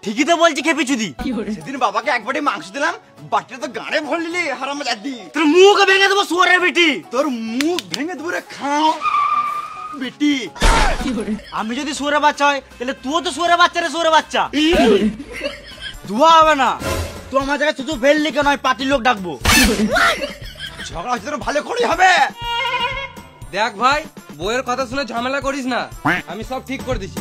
ঠিকই তো বলছি খেপি চুদি। সেদিন বাবাকে এক বাটি মাংস দিলাম, বাটিটা তো গাড়ে ভরে নিলি হারামজাদি। তোর মুখ ভেঙে দেবো শুয়োরের বেটি। তোর মুখ ভেঙে দেবো রে খাও বেটি। আমি যদি শুয়োরের বাচ্চা হয় তাহলে তুইও তো শুয়োরের বাচ্চা রে, শুয়োরের বাচ্চা। ধোয়া হবে না, তুই আমার জায়গায় শুধু ফেললি কেন, পার্টির লোক ডাকবো। ঝগড়া হচ্ছে ভালো করেই হবে। দেখ ভাই, বউয়ের কথা শুনে ঝামেলা করিস না, আমি সব ঠিক করে দিছি।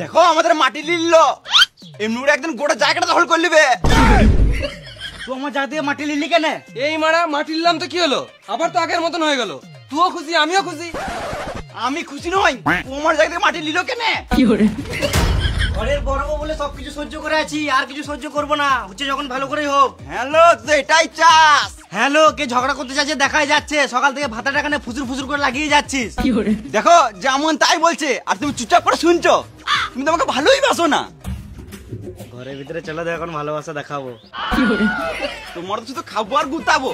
দেখো আমাদের মাটি লিলল, এমনি করে একদিন গোটা জায়গাটা দখল করে নিবে। তুই আমার জায়গা থেকে মাটি লিলি কেন? এই মারা মাটি নিলাম তো কি হলো, আবার তো আগের মতন হয়ে গেল। তুইও খুশি আমিও খুশি। আমি খুশি নই, তোমার জায়গা থেকে মাটি লিল কেন? ঘরের বড় বউ বলে সবকিছু সহ্য করে আছি, আর কিছু সহ্য করবো না। হচ্ছে যখন ভালো করেই হোক। হ্যালো, তুই এটাই চাস? হ্যালো, কে ঝগড়া করতে চাচ্ছে দেখাই যাচ্ছে। সকাল থেকে ভাতা টাকা নিয়ে ফুসুর ফুসুর করে লাগিয়ে যাচ্ছিস। দেখো যেমন তাই বলছে, আর তুমি চুপচাপ করে শুনছো। তুমি তো আমাকে ভালোই বাসো না। ঘরের ভিতরে চলো, এখন ভালোবাসা দেখাবো। তোমার তো শুধু খাবো আর গুতাবো।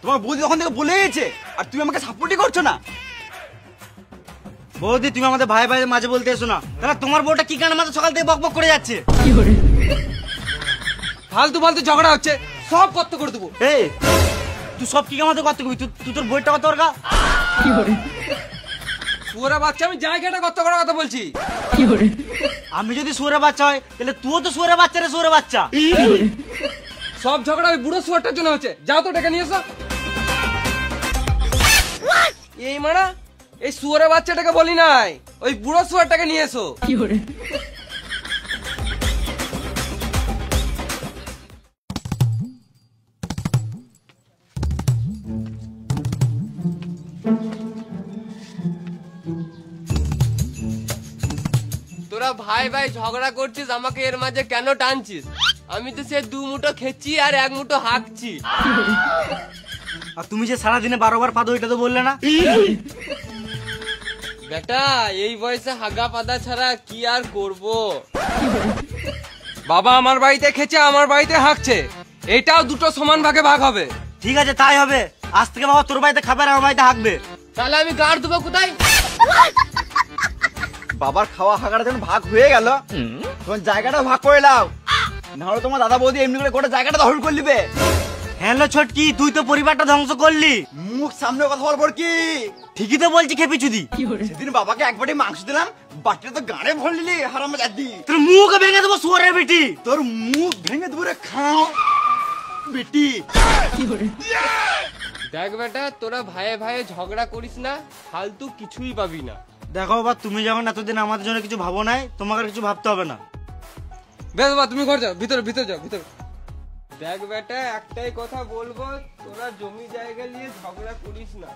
তোমার বৌদি যখন থেকে বলে গেছে, আর তুমি আমাকে সাপোর্টই করছো না। বৌদি, তুমি আমাদের ভাই ভাই মাঝে বলতে এসো না। তাহলে তোমার বউটা কি কারণে আমাদের সকাল থেকে বক বক করে যাচ্ছে? ফালতু ফালতু ঝগড়া হচ্ছে, সব কত করে দেবো। এই তুই সব কি আমাদের করতে কবি? তুই তোর বইটা কত ওর গা? শুয়োরের বাচ্চা, আমি জায়গাটা কত করার কথা বলছি। আমি যদি শুয়োরের বাচ্চা হয় তাহলে তুইও তো শুয়োরের বাচ্চা রে, শুয়োরের বাচ্চা। সব ঝগড়া ওই বুড়ো শুয়োরটার জন্য হচ্ছে। যাও তো টাকা নিয়ে এসো। এই মারা, এই শুয়োরের বাচ্চাটাকে বলি নাই, ওই বুড়ো শুয়োরটাকে নিয়ে এসো। তোরা ভাই ভাই ঝগড়া করছিস, আমাকে এর মাঝে কেন টানছিস? আমি তো সে 2 মুঠো খেচ্ছি আর 1 মুঠো হাঁকছি। আর তুমি যে সারাদিনে 12 বার পাদো, এটা তো বললে না। বেটা, এই বয়সে হাগা পাদা ছাড়া কি আর করব? বাবা আমার বাড়িতে খেছে, আমার বাড়িতে হাঁকছে, এটাও দুটো সমান ভাগে ভাগ হবে। ঠিক আছে, তাই হবে। আজ থেকে বাবা তোর বাড়িতে খাবে আর আমার বাড়িতে হাঁকবে। তাহলে আমি গাড় দেবো কোথায়? বাবার খাওয়া হাগাটা যখন ভাগ হয়ে গেল, তখন জায়গাটা ভাগ করে নাও, নাহলে তোমার দাদা বৌদি এমনি করে গোটা জায়গাটা দখল করে নিবে। হ্যালো ছোটকি, তুই তো পরিবারটা ধ্বংস করলি। মুখ সামনে কথা বলবো কি? ঠিকই তো বলছি খেপি চুদি। সেদিন বাবাকে এক বাটি মাংস দিলাম, বাটিটা তো গাড়ে ভরে নিলি হারামজাদি। তোর মুখ ভেঙে দেবো শুয়োরের বেটি। তোর মুখ ভেঙে দেবো রে খাও বেটি। দেখ বেটা, তোরা ভাইয়ে ভাইয়ে ঝগড়া করিস না, ফালতু কিছুই পাবি না। দেখো বাবা, তুমি যখন এতদিন আমাদের জন্য কিছু ভাবো নাই, তোমাকে আর কিছু ভাবতে হবে না। বেশ বাবা, তুমি ঘর যাও, ভিতরে ভিতরে যাও, ভিতরে। দেখ বেটা, একটাই কথা বলবো, তোরা জমি জায়গা নিয়ে ঝগড়া করিস না।